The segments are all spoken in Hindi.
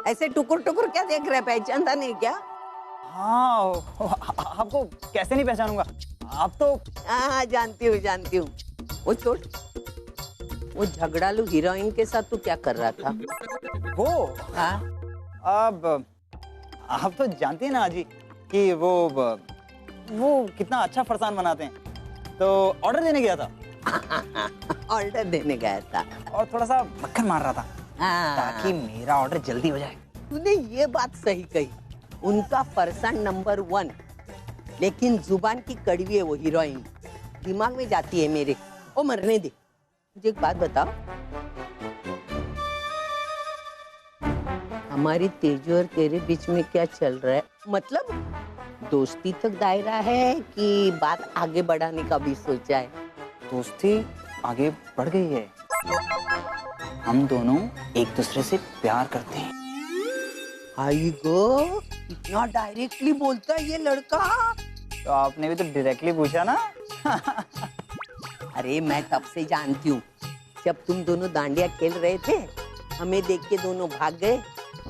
ऐसे टुकुर टुकुर क्या देख रहे, पहचानता नहीं क्या? हाँ, आपको कैसे नहीं पहचानूंगा, आप तो। हाँ जानती हूँ। वो छोड़, वो झगड़ालू हीरोइन के साथ तू क्या कर रहा था? वो हाँ? अब आप तो जानती हैं ना आजी कि वो कितना अच्छा फरसान बनाते हैं, तो ऑर्डर देने गया था। ऑर्डर देने गया था और थोड़ा सा मक्खन मार रहा था हाँ। ताकि मेरा ऑर्डर जल्दी हो जाए। तूने ये बात सही कही, उनका फरसान नंबर 1, लेकिन जुबान की कड़वी है वो हीरोइन, दिमाग में जाती है मेरे। ओ मरने दे, मुझे एक बात बताओ, हमारी तेजू और तेरे बीच में क्या चल रहा है? मतलब दोस्ती तक दायरा है कि बात आगे बढ़ाने का भी सोचा है? दोस्ती आगे बढ़ गई है, हम दोनों एक दूसरे से प्यार करते हैं। आई गो, इतना डायरेक्टली बोलता है ये लड़का। तो आपने भी तो डायरेक्टली पूछा ना। अरे मैं तब से जानती हूँ, जब तुम दोनों डांडिया खेल रहे थे, हमें देख के दोनों भाग गए,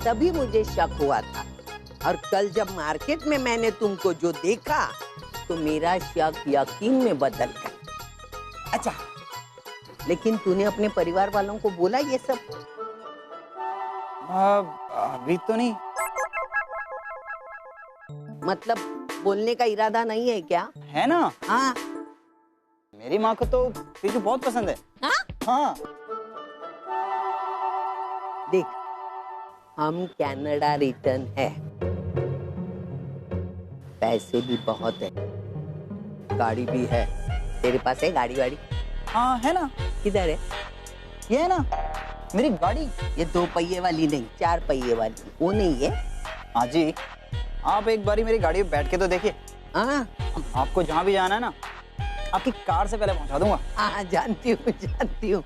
तभी मुझे शक हुआ था। और कल जब मार्केट में मैंने तुमको जो देखा, तो मेरा शक यकीन में बदल गया। अच्छा, लेकिन तूने अपने परिवार वालों को बोला ये सब? अभी तो नहीं। मतलब बोलने का इरादा नहीं है क्या? है ना। हाँ। मेरी माँ को तो तेजू बहुत पसंद है। हाँ। देख, हम कनाडा रिटर्न है, पैसे भी बहुत है, गाड़ी भी है। तेरे पास है गाड़ी वाड़ी? हाँ है ना। किधर है? ये है ना मेरी गाड़ी। ये 2 पहिए वाली नहीं, 4 पहिए वाली, वो नहीं है? हाँ जी, आप एक बारी मेरी गाड़ी में बैठ के तो देखिए। हाँ, आपको जहाँ भी जाना है ना, आपकी कार से पहले पहुँचा दूंगा। हाँ जानती हूँ।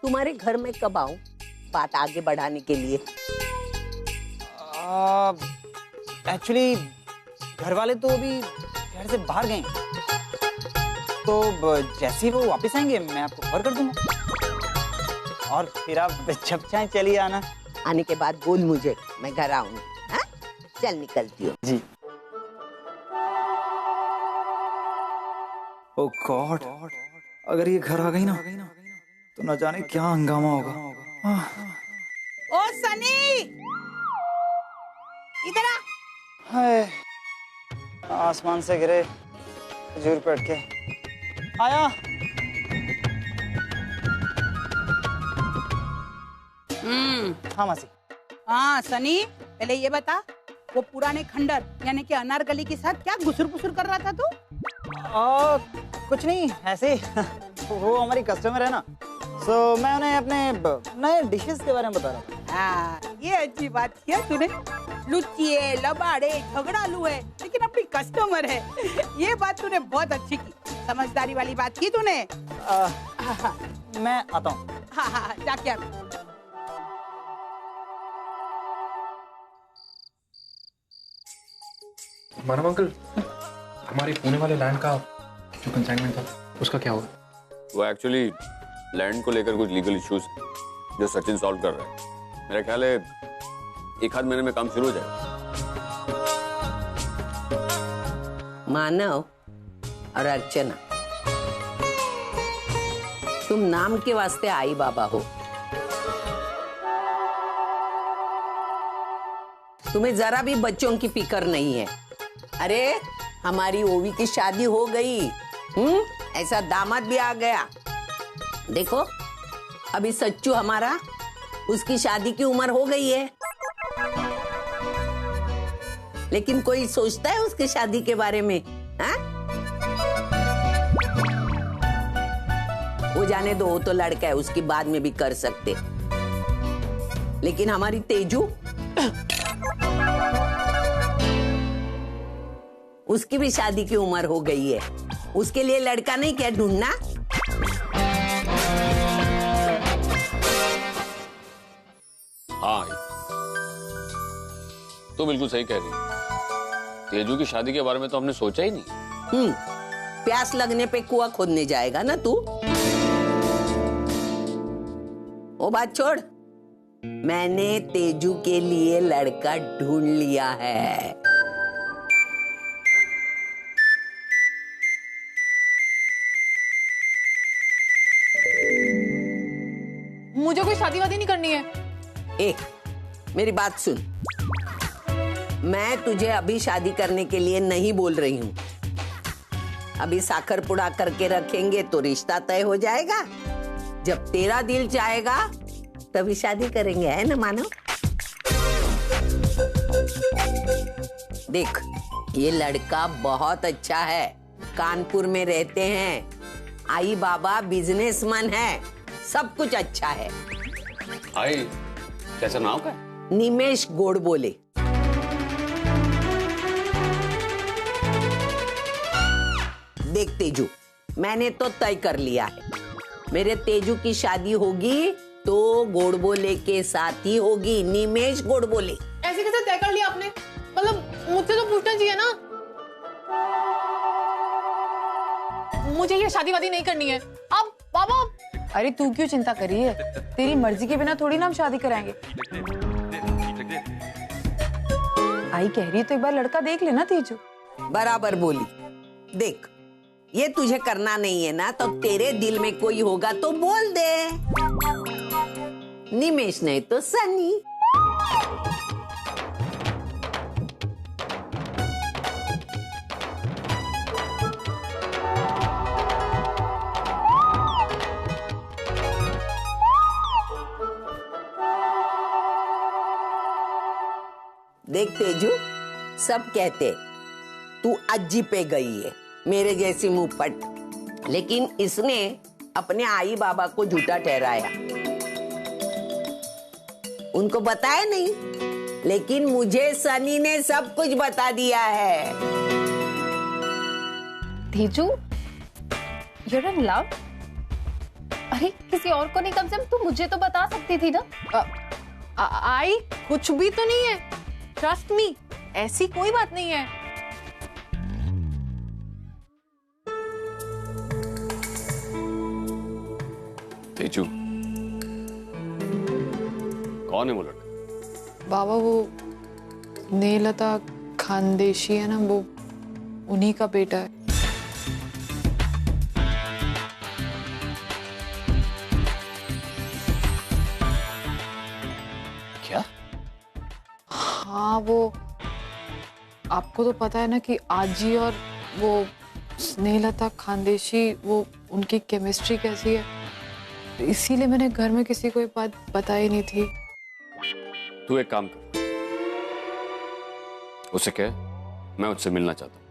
तुम्हारे घर में कब आऊं बात आगे बढ़ाने के लिए? एक्चुअली घर वाले तो अभी शहर से बाहर गए, तो जैसे ही वो वापस आएंगे मैं आपको खबर कर दूंगा, और फिर आप जब चाहे चलिए आना। आने के बाद बोल मुझे, मैं घर आऊंगी। हाँ? चल निकलती हूँ। जी। ओह गॉड, अगर ये घर आ गई ना तो न जाने क्या हंगामा होगा। ओ सनी, इधर आ। हाय, आसमान से गिरे खजूर पे अटके। आया। हाँ मासी। हाँ सनी, पहले ये बता, वो पुराने खंडर यानी कि अनारकली के साथ क्या घुसुर-पुसुर कर रहा था तू? कुछ नहीं, ऐसे वो हमारी कस्टमर है ना, तो मैं उन्हें अपने नए डिशेस के बारे में बता रहा था। हाँ, ये अच्छी बात किया तूने। लुच्ची है, लबाड़े, झगड़ालू है, लेकिन अपनी कस्टमर है। ये बात तूने बहुत अच्छी की, समझदारी वाली बात की तूने। मैं आता हूँ। हाँ, जाके आ। मानव अंकल, हमारे पुणे वाले लैंड का जो कंसाइनमेंट था उसका क्या हुआ? वो एक्चुअली लैंड को लेकर कुछ लीगल इश्यूज जो सचिन सॉल्व कर रहा है। मेरा ख्याल है 1 आध महीने में काम शुरू हो जाएगा। मानव और अर्चना, तुम नाम के वास्ते आई बाबा हो, तुम्हें जरा भी बच्चों की फिक्र नहीं है। अरे हमारी ओवी की शादी हो गई, ऐसा दामाद भी आ गया। देखो अभी सच्चू हमारा, उसकी शादी की उम्र हो गई है, लेकिन कोई सोचता है उसकी शादी के बारे में? हाँ? वो जाने दो, वो तो लड़का है, उसकी बाद में भी कर सकते, लेकिन हमारी तेजू, उसकी भी शादी की उम्र हो गई है, उसके लिए लड़का नहीं क्या ढूंढना? हाँ, तो बिल्कुल सही कह रही है। तेजू की शादी के बारे में तो हमने सोचा ही नहीं। प्यास लगने पे कुआं खोदने जाएगा ना तू? वो बात छोड़, मैंने तेजू के लिए लड़का ढूंढ लिया है। मुझे कोई शादी वादी नहीं करनी है। मेरी बात सुन, मैं तुझे अभी शादी करने के लिए नहीं बोल रही हूँ। अभी साखर पुड़ा करके रखेंगे तो रिश्ता तय हो जाएगा। जब तेरा दिल चाहेगा तभी शादी करेंगे, है ना मानो? देख, ये लड़का बहुत अच्छा है, कानपुर में रहते हैं, आई बाबा बिजनेसमैन है, सब कुछ अच्छा है। आई कैसा नाम का है? निमेश गोडबोले। देख तेजू, मैंने तो तय कर लिया है, मेरे तेजू की शादी होगी तो गोडबोले के साथ ही होगी, निमेश गोडबोले। ऐसे कैसे तय कर लिया आपने? मतलब मुझसे तो पूछना चाहिए ना। मुझे ये शादी वादी नहीं करनी है। अब बाबा। अरे तू क्यों चिंता कर रही है? तेरी मर्जी के बिना थोड़ी ना हम शादी कराएंगे। आई कह रही है तो एक बार लड़का देख लेना तेजू। बराबर बोली। देख, ये तुझे करना नहीं है ना, तो तेरे दिल में कोई होगा तो बोल दे। निमेश नहीं तो सनी। देख तेजू, सब कहते तू अज्जी पे गई है, मेरे जैसी मुंहपट, लेकिन इसने अपने आई बाबा को झूठा ठहराया। उनको बताया नहीं, लेकिन मुझे सनी ने सब कुछ बता दिया है। Tezu, you're in love? अरे किसी और को नहीं, कम से कम तू मुझे तो बता सकती थी ना। आई कुछ भी तो नहीं है, ट्रस्ट मी, ऐसी कोई बात नहीं है। तेजू, कौन है वो लड़का? बाबा वो स्नेहलता खानदेशी है ना, वो उन्हीं का बेटा है। क्या? हाँ, वो आपको तो पता है ना कि आजी और वो स्नेहलता खानदेशी, वो उनकी केमिस्ट्री कैसी है, तो इसीलिए मैंने घर में किसी को ये बात बताई नहीं थी। तू एक काम कर, उसे कह मैं उससे मिलना चाहता हूँ।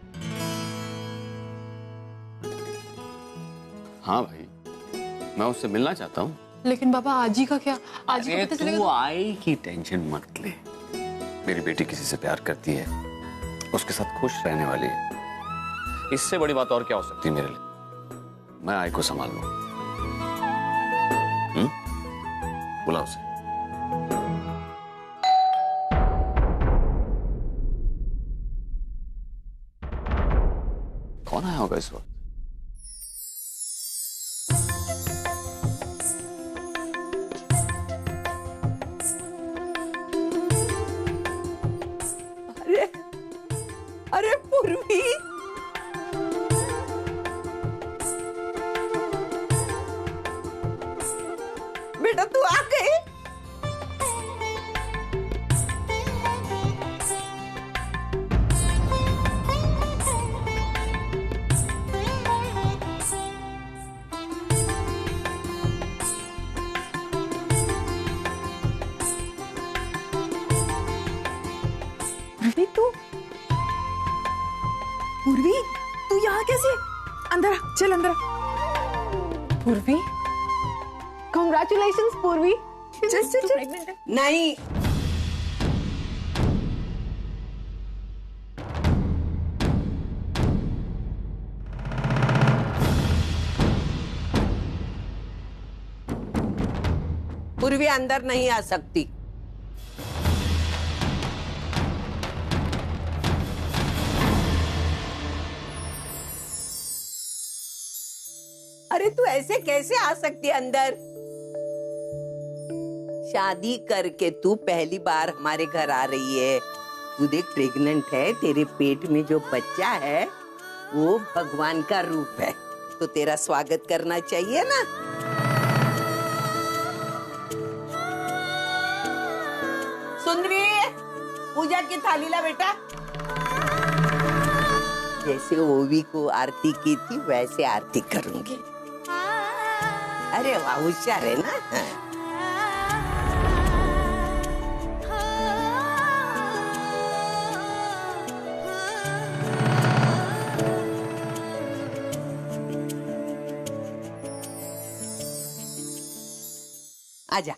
हाँ भाई, मैं उससे मिलना चाहता हूँ। लेकिन बाबा आजी का क्या? आजी को अरे पता तू चलेगा? आई की टेंशन मत ले, मेरी बेटी किसी से प्यार करती है, उसके साथ खुश रहने वाली है, इससे बड़ी बात और क्या हो सकती है मेरे लिए। मैं आई को संभाल लूँ। बुला उसे। कौन आया होगा इस वक्त? अरे पूर्वी, बेटा तू आ गई? पूर्वी, तू यहाँ कैसे? अंदर आ, चल अंदर आ। पूर्वी, कांग्रेचुलेशंस पूर्वी। चल चल चल। नहीं, पूर्वी अंदर नहीं आ सकती। अरे तू ऐसे कैसे आ सकती है अंदर? शादी करके तू पहली बार हमारे घर आ रही है। तू देख प्रेग्नेंट है, तेरे पेट में जो बच्चा है वो भगवान का रूप है, तो तेरा स्वागत करना चाहिए ना। सुंदरी, पूजा की थाली ला बेटा। जैसे ओवी को आरती की थी वैसे आरती करूंगी। अरे वाह, होशियार है ना। आजा,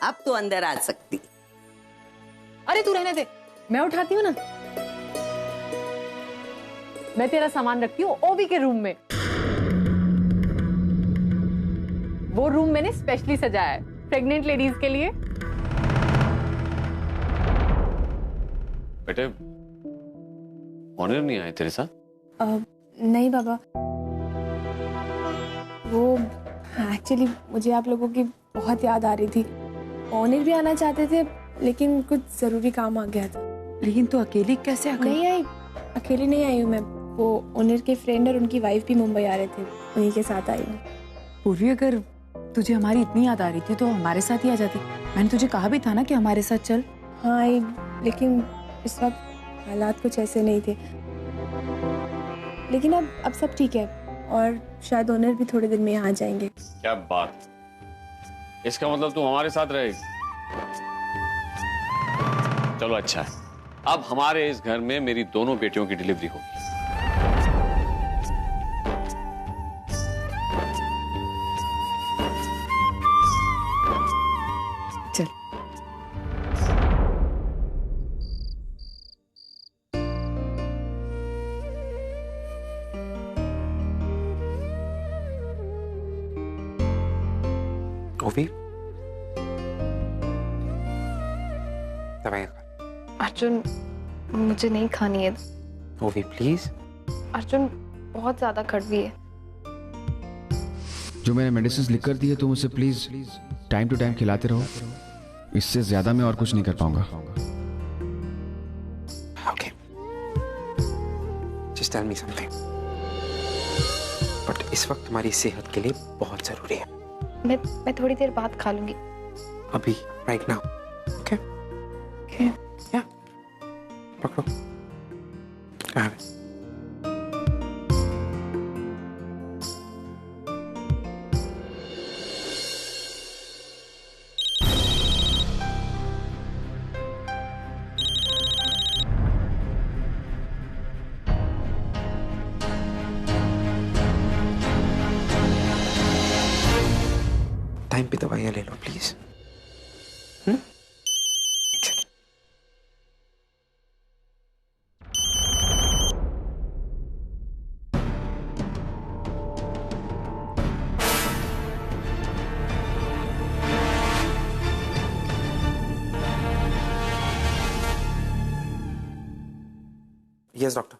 अब तो अंदर आ सकती। अरे तू रहने दे, मैं उठाती हूँ ना। मैं तेरा सामान रखती हूँ ओवी के रूम में। वो रूम मैंने स्पेशली सजाया है प्रेग्नेंट लेडीज के लिए। बेटे, ऑनर नहीं आए तेरे साथ? नहीं बाबा, वो एक्चुअली मुझे आप लोगों की बहुत याद आ रही थी। ऑनर भी आना चाहते थे लेकिन कुछ जरूरी काम आ गया था। लेकिन तू अकेली कैसे आ गई? नहीं आई, अकेली नहीं आई हूँ मैं। वो ओनर के फ्रेंड और उनकी वाइफ भी मुंबई आ रहे थे, उन्हीं के साथ आई हूँ। पूर्वी, अगर तुझे हमारी इतनी याद आ रही थी तो हमारे साथ ही आ जाती। मैंने तुझे कहा भी था ना कि हमारे साथ चल। हाँ आई, लेकिन इस वक्त हालात कुछ ऐसे नहीं थे। लेकिन अब सब ठीक है और शायद ओनर भी थोड़े दिन में यहाँ आ जाएंगे। क्या बात, इसका मतलब तू हमारे साथ रहेगी? चलो अच्छा है, अब हमारे इस घर में मेरी दोनों बेटियों की डिलीवरी होगी। चल। ओवी, दवाइयाँ खा। अर्जुन, मुझे नहीं खानी है। ओवी प्लीज। अर्जुन बहुत ज्यादा कड़वी है। जो मैंने मेडिसिन लिख कर दी है तुम उसे प्लीज टाइम टू टाइम खिलाते रहो। इससे ज्यादा मैं और कुछ नहीं कर पाऊंगा। Okay, just tell me something. But इस वक्त तुम्हारी सेहत के लिए बहुत जरूरी है। मैं थोड़ी देर बाद खा लूंगी। अभी, राइट नाउ। Okay Okay. या पकड़ो। I have it. टाइम पे दवाइयाँ ले लो please. Yes, doctor.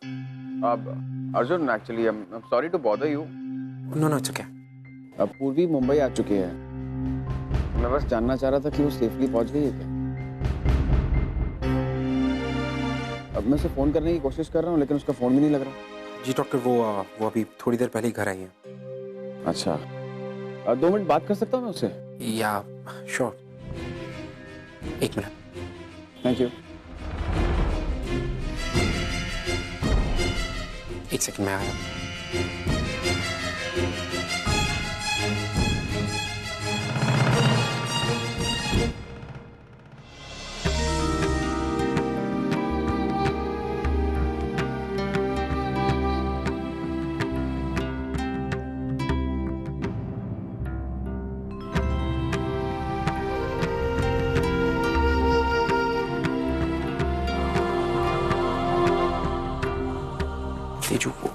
Arjun, actually I am sorry to bother you. No, no, it's okay. अब पूर्वी मुंबई आ चुके हैं। मैं बस जानना चाह रहा था कि वो सेफली पहुंच गई है क्या। अब मैं उसे फोन करने की कोशिश कर रहा हूँ लेकिन उसका फोन भी नहीं लग रहा। जी डॉक्टर, वो अभी थोड़ी देर पहले ही घर आई है। अच्छा, 2 मिनट बात कर सकता हूँ मैं उससे? या sure, 1 minute. Thank you. 1 second में आया। तेजू को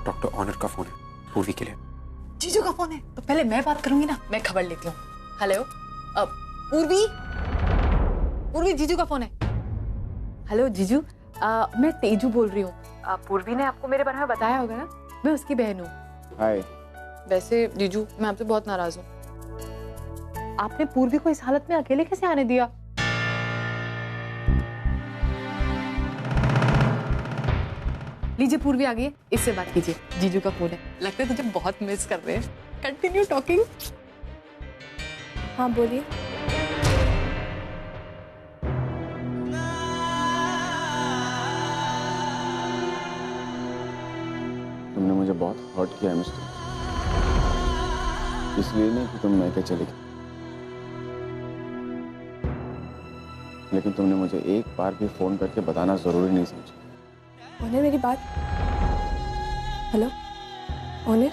डॉक्टर ऑनर का फोन है पूर्वी के लिए। जीजू का फोन है तो पहले मैं बात करूंगी ना। मैं खबर लेती हूँ। हेलो, अब पूर्वी, जीजू का फोन है। हेलो जीजू, मैं तेजू बोल रही हूँ। पूर्वी ने आपको मेरे बारे में बताया होगा ना, मैं उसकी बहन हूँ। हाय। वैसे जीजू, मैं आपसे बहुत नाराज हूँ। आपने पूर्वी को इस हालत में अकेले कैसे आने दिया? लीजिए पूर्वी आ गई है, इससे बात कीजिए। जीजू का फोन है, लगता है तुझे बहुत मिस कर रहे हैं। Continue talking. हाँ बोलिए। तुमने मुझे बहुत हर्ट किया है मिस्टर, इसलिए नहीं कि तुम मैके चली गई, लेकिन तुमने मुझे एक बार भी फोन करके बताना जरूरी नहीं समझा। ओनर मेरी बात। हेलो ओनर,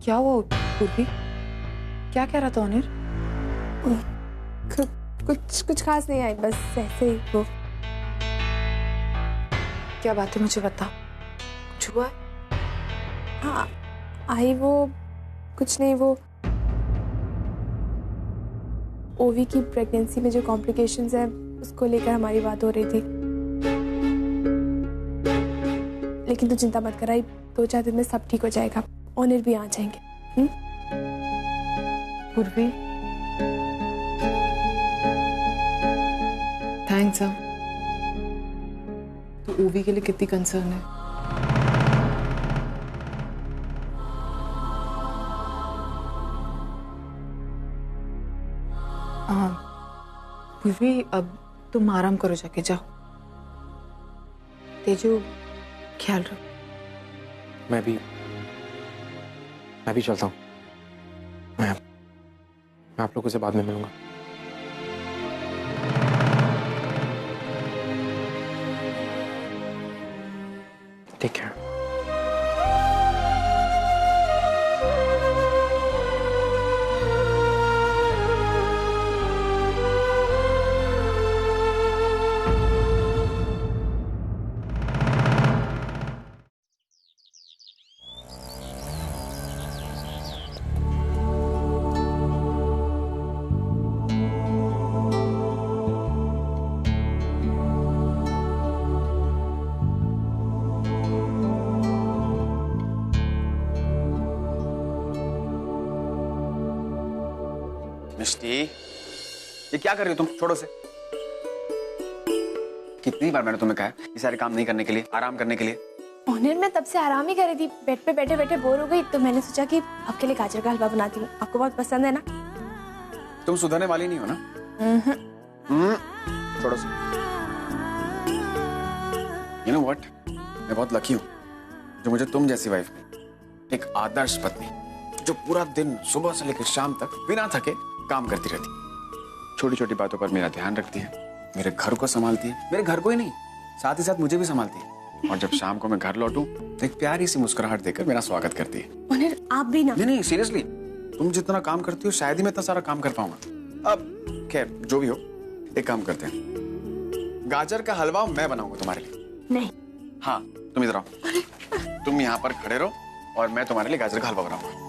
क्या हुआ पूर्वी? क्या कह रहा था ओनर? कुछ खास नहीं आई, बस ऐसे ही वो। क्या बात है मुझे बता, कुछ हुआ है? हाँ आई वो, कुछ नहीं, वो ओवी की प्रेगनेंसी में जो कॉम्प्लिकेशंस हैं उसको लेकर हमारी बात हो रही थी। लेकिन तू चिंता मत कर, आई 2-4 दिन में सब ठीक हो जाएगा। ओनर भी आ जाएंगे। पूर्वी थैंक्स। तो ओवी के लिए कितनी कंसर्न है। पूर्वी अब तुम आराम करो, जाके जाओ। तेजू ख्याल रखो। मैं भी चलता हूँ। मैं आप लोगों से बाद में मिलूंगा। Take care. मिष्टी, ये क्या कर रही हो तुम? छोड़ो से। कितनी बार मैंने तुम्हें कहा है ये सारे काम नहीं करने के लिए, आराम करने के लिए। ओनर मैं तब से आराम ही कर रही थी, बेड पे बैठे बैठे बोर हो गई, तो मैंने सोचा कि आपके लिए गाजर का हलवा बनाती हूँ। आपको बहुत पसंद है ना? तुम सुधरने वाली नहीं हो ना? छोड़ो से। You know what? मैं बहुत लकी हूँ जो मुझे तुम जैसी वाइफ मिली। एक आदर्श पत्नी जो पूरा दिन सुबह से लेकर शाम तक बिना थके काम करती रहती, छोटी छोटी बातों पर मेरा ध्यान रखती है, मेरे घर को संभालती है, मेरे घर को ही नहीं साथ ही साथ मुझे भी संभालती है, और जब शाम को मैं घर लौटूं तो एक प्यारी सी मुस्कुराहट देकर मेरा स्वागत करती है। ओनर आप भी ना। नहीं सीरियसली, तुम जितना काम करती हो शायद ही मैं इतना सारा काम कर पाऊंगा। अब खैर जो भी हो, एक काम करते हैं, गाजर का हलवा मैं बनाऊंगा तुम्हारे लिए। नहीं। हाँ तुम इधर आओ, तुम यहाँ पर खड़े रहो और मैं तुम्हारे लिए गाजर का हलवा बनाऊंगा।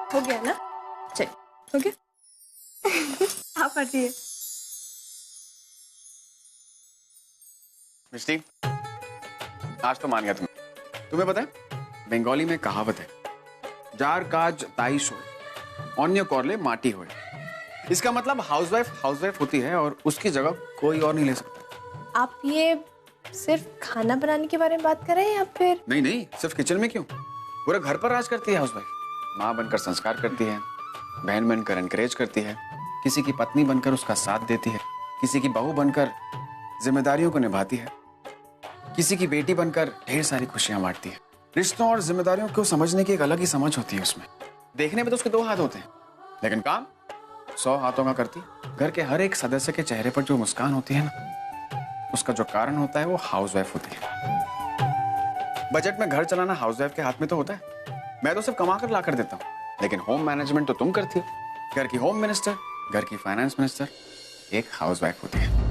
हो गया ना? चल हो गया। आप हटिए। मिष्टी, आज तो मान गया तुम्हें पता है बंगाली में कहावत है, जार काज ताई सोए अन्य कोरले माटी होए। इसका मतलब हाउसवाइफ होती है और उसकी जगह कोई और नहीं ले सकता। आप ये सिर्फ खाना बनाने के बारे में बात कर रहे हैं या फिर? नहीं, सिर्फ किचन में क्यों, पूरे घर पर राज करती है हाउसवाइफ। माँ बनकर संस्कार करती है, बहन बनकर एनकरेज करती है, किसी की पत्नी बनकर उसका साथ देती है, किसी की बहू बनकर जिम्मेदारियों को निभाती है, किसी की बेटी बनकर ढेर सारी खुशियां बांटती है। रिश्तों और जिम्मेदारियों को समझने की एक अलग ही समझ होती है उसमें। देखने में तो उसके 2 हाथ होते हैं, लेकिन काम 100 हाथों का करती है। घर के हर एक सदस्य के चेहरे पर जो मुस्कान होती है ना, उसका जो कारण होता है वो हाउसवाइफ होती है। बजट में घर चलाना हाउसवाइफ के हाथ में तो होता है, मैं तो सिर्फ कमा कर ला कर देता हूँ, लेकिन होम मैनेजमेंट तो तुम करती हो। घर की होम मिनिस्टर, घर की फाइनेंस मिनिस्टर एक हाउसवाइफ होती है।